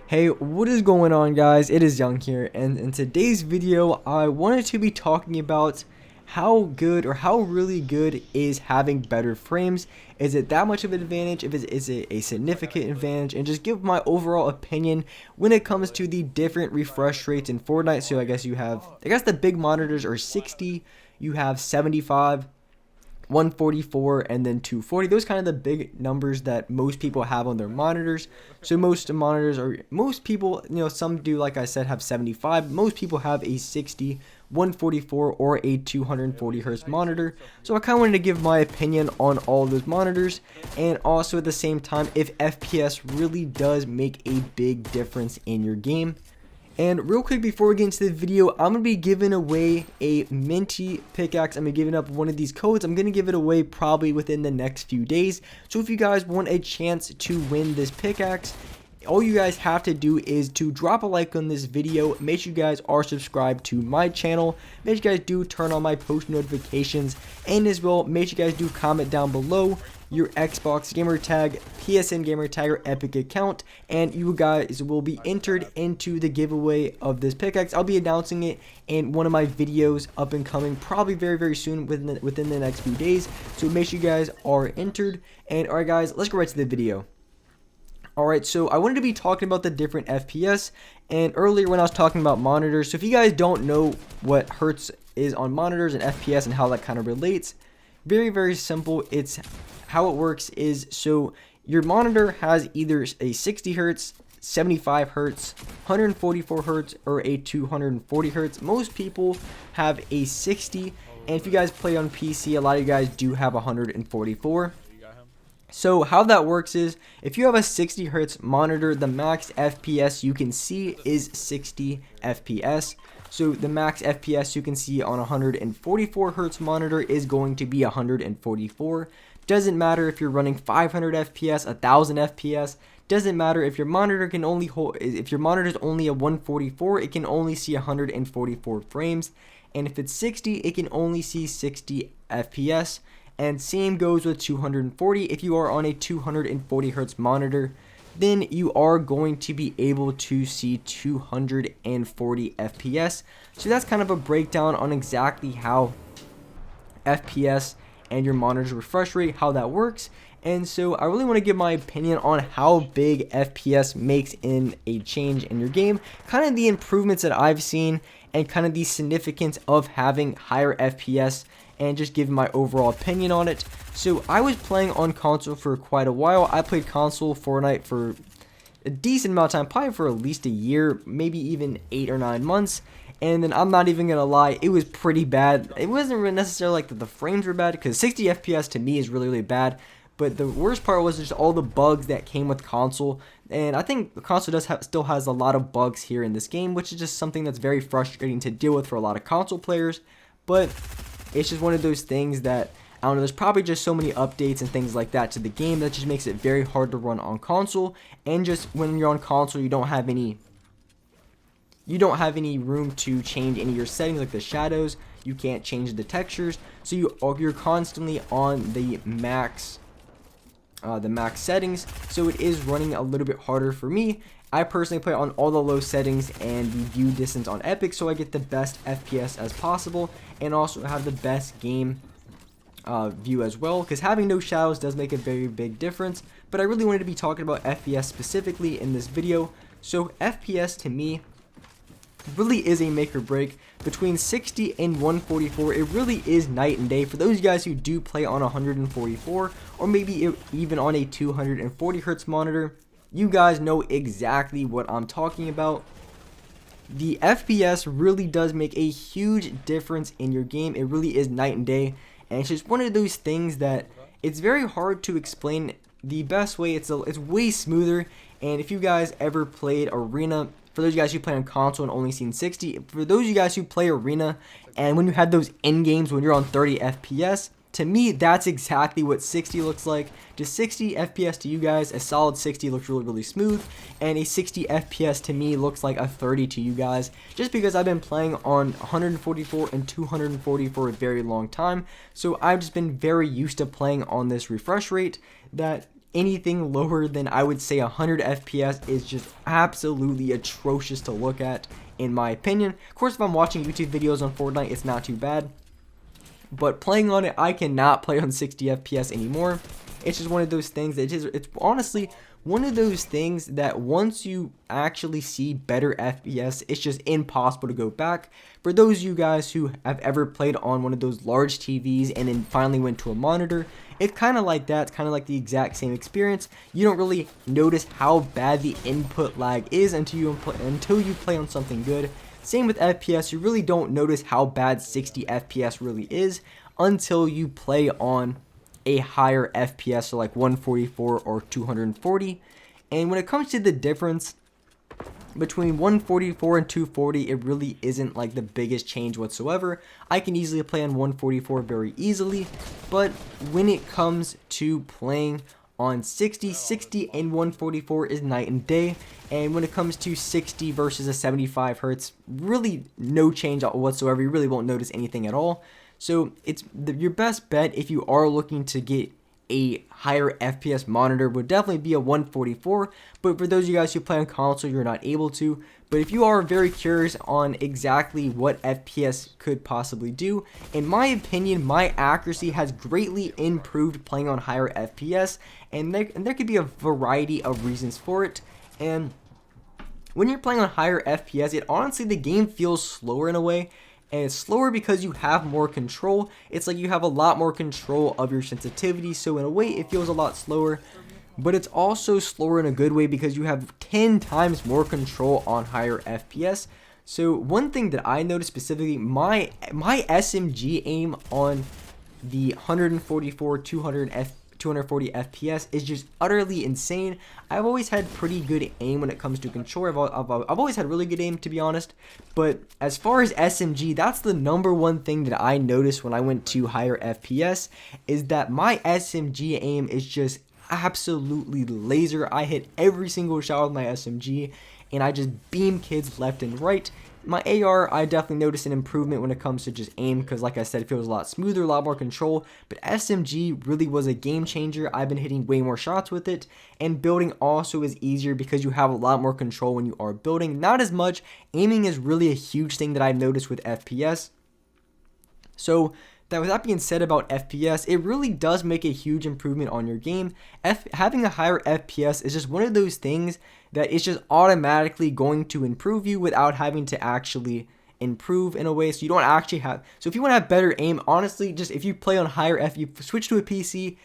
Hey, what is going on, guys? It is Young here, and in today's video I wanted to be talking about how good or how really good is having better frames. Is it that much of an advantage? Is it a significant advantage? And just give my overall opinion when it comes to the different refresh rates in Fortnite. So I guess the big monitors are 60, you have 75, 144, and then 240. Those kind of the big numbers that most people have on their monitors. So most people, some do, like I said, have 75. Most people have a 60, 144, or a 240 hertz monitor. So I kind of wanted to give my opinion on all those monitors, and also at the same time if FPS really does make a big difference in your game. And real quick before we get into the video, I'm going to be giving away a minty pickaxe. I'm going to be giving up one of these codes. I'm going to give it away probably within the next few days. So if you guys want a chance to win this pickaxe, all you guys have to do is to drop a like on this video. Make sure you guys are subscribed to my channel. Make sure you guys do turn on my post notifications. And as well, make sure you guys do comment down below your Xbox gamer tag, PSN gamer tag, or Epic account, and you guys will be entered into the giveaway of this pickaxe. I'll be announcing it in one of my videos up and coming probably very soon within the next few days. So make sure you guys are entered. And alright guys, let's go right to the video. Alright, so I wanted to be talking about the different FPS, and earlier when I was talking about monitors, so if you guys don't know what hertz is on monitors and FPS and how that kind of relates, very simple. It's how it works is, so your monitor has either a 60 hertz, 75 hertz, 144 hertz, or a 240 hertz. Most people have a 60, and if you guys play on PC, a lot of you guys do have 144. So how that works is, if you have a 60 hertz monitor, the max FPS you can see is 60 FPS. So the max FPS you can see on a 144 hertz monitor is going to be 144. Doesn't matter if you're running 500 FPS, 1000 FPS. Doesn't matter if your monitor can only hold. If your monitor is only a 144, it can only see 144 frames. And if it's 60, it can only see 60 FPS. And same goes with 240. If you are on a 240 hertz monitor, then you are going to be able to see 240 FPS. So that's kind of a breakdown on exactly how FPS and your monitor's refresh rate, how that works. And so I really want to give my opinion on how big FPS makes in a change in your game, kind of the improvements that I've seen, and kind of the significance of having higher FPS, and just give my overall opinion on it. So I was playing on console for quite a while. I played console Fortnite for a decent amount of time, probably for at least a year, maybe even 8 or 9 months. And then I'm not even gonna lie, it was pretty bad. It wasn't really necessarily like that the frames were bad, because 60 FPS to me is really bad. But the worst part was just all the bugs that came with console. And I think the console still has a lot of bugs here in this game, which is just something that's very frustrating to deal with for a lot of console players. But it's just one of those things that, I don't know, there's probably just so many updates and things like that to the game that just makes it very hard to run on console. And just when you're on console, you don't have any room to change any of your settings, like the shadows. You can't change the textures, so you're constantly on the max settings. So it is running a little bit harder for me. I personally play on all the low settings and the view distance on Epic, so I get the best FPS as possible, and also have the best game view as well, because having no shadows does make a very big difference. But I really wanted to be talking about FPS specifically in this video. So FPS to me really is a make or break. Between 60 and 144, it really is night and day. For those guys who do play on 144, or maybe even on a 240 hertz monitor, you guys know exactly what I'm talking about. The FPS really does make a huge difference in your game. It really is night and day, and it's just one of those things that it's very hard to explain the best way. It's way smoother. And if you guys ever played Arena, for those of you guys who play on console and only seen 60, for those of you guys who play Arena, and when you had those end games when you're on 30 FPS, to me, that's exactly what 60 looks like. Just 60 FPS to you guys, a solid 60 looks really smooth, and a 60 FPS to me looks like a 30 to you guys, just because I've been playing on 144 and 240 for a very long time. So I've just been very used to playing on this refresh rate that anything lower than, I would say, 100 FPS is just absolutely atrocious to look at, in my opinion. Of course, if I'm watching YouTube videos on Fortnite, it's not too bad, but playing on it, I cannot play on 60 FPS anymore. It's just one of those things that it's honestly one of those things that once you actually see better FPS, it's just impossible to go back. For those of you guys who have ever played on one of those large TVs and then finally went to a monitor, it's kind of like that. It's kind of like the exact same experience. You don't really notice how bad the input lag is until you play on something good. Same with FPS, you really don't notice how bad 60 FPS really is until you play on a higher FPS, so like 144 or 240. And when it comes to the difference between 144 and 240, it really isn't like the biggest change whatsoever. I can easily play on 144 very easily, but when it comes to playing on 60 and 144 is night and day. And when it comes to 60 versus a 75 hertz, really no change whatsoever. You really won't notice anything at all. So it's your best bet if you are looking to get a higher FPS monitor would definitely be a 144, but for those of you guys who play on console, you're not able to. But if you are very curious on exactly what FPS could possibly do, in my opinion, my accuracy has greatly improved playing on higher FPS, and there could be a variety of reasons for it. And when you're playing on higher FPS, it honestly, the game feels slower in a way. And it's slower because you have more control. It's like you have a lot more control of your sensitivity, so in a way it feels a lot slower. But it's also slower in a good way because you have 10 times more control on higher FPS. So one thing that I noticed specifically, my SMG aim on the 144 240 FPS is just utterly insane. I've always had pretty good aim when it comes to control. I've always had really good aim, to be honest. But as far as SMG, that's the number one thing that I noticed when I went to higher FPS, is that my SMG aim is just absolutely laser. I hit every single shot with my SMG, and I just beam kids left and right. My AR, I definitely noticed an improvement when it comes to just aim, because like I said, it feels a lot smoother, a lot more control. But SMG really was a game changer. I've been hitting way more shots with it, and building also is easier because you have a lot more control when you are building. Not as much. Aiming is really a huge thing that I've noticed with FPS. So with that being said about FPS, it really does make a huge improvement on your game. Having a higher FPS is just one of those things that is just automatically going to improve you without having to actually improve in a way. So you don't actually have, so if you want to have better aim, honestly, just if you play on higher you switch to a PC,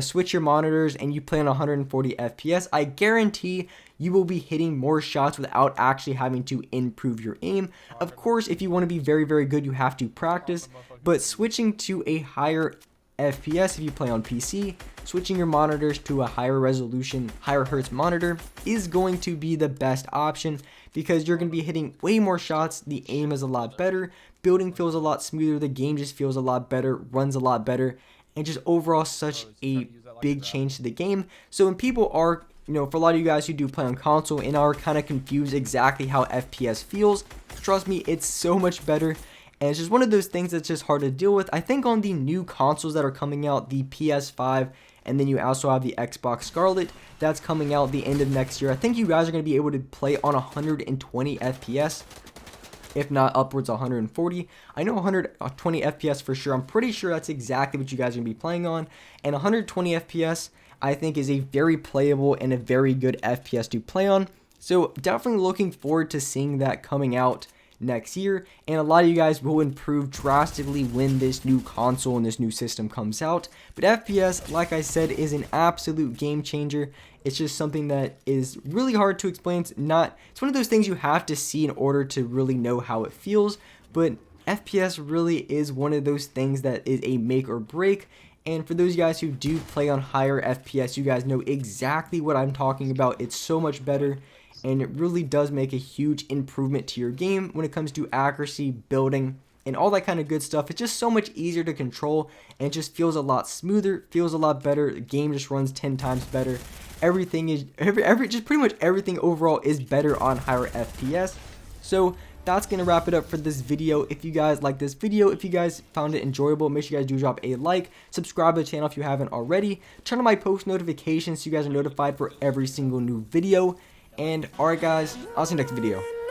switch your monitors, and you play on 140 FPS, I guarantee you will be hitting more shots without actually having to improve your aim. Of course, if you want to be very, very good, you have to practice, but switching to a higher FPS if you play on PC, switching your monitors to a higher resolution, higher hertz monitor is going to be the best option, because you're going to be hitting way more shots, the aim is a lot better, building feels a lot smoother, the game just feels a lot better, runs a lot better, and just overall such a big change to the game. So when people are, for a lot of you guys who do play on console and are kind of confused exactly how FPS feels, trust me, it's so much better. And it's just one of those things that's just hard to deal with. I think on the new consoles that are coming out, the PS5, and then you also have the Xbox Scarlet that's coming out the end of next year, I think you guys are going to be able to play on 120 FPS, if not upwards 140. I know 120 FPS for sure. I'm pretty sure that's exactly what you guys are going to be playing on. And 120 FPS, I think, is a very playable and a very good FPS to play on. So definitely looking forward to seeing that coming out next year, and a lot of you guys will improve drastically when this new console and this new system comes out. But FPS, like I said, is an absolute game changer. It's just something that is really hard to explain. It's one of those things you have to see in order to really know how it feels, but FPS really is one of those things that is a make or break. And for those guys who do play on higher FPS, you guys know exactly what I'm talking about. It's so much better, and it really does make a huge improvement to your game when it comes to accuracy, building, and all that kind of good stuff. It's just so much easier to control, and it just feels a lot smoother, feels a lot better. The game just runs 10 times better. Everything is just pretty much everything overall is better on higher FPS. So that's going to wrap it up for this video. If you guys like this video, if you guys found it enjoyable, make sure you guys do drop a like, subscribe to the channel if you haven't already, turn on my post notifications so you guys are notified for every single new video. And alright guys, I'll see you next video.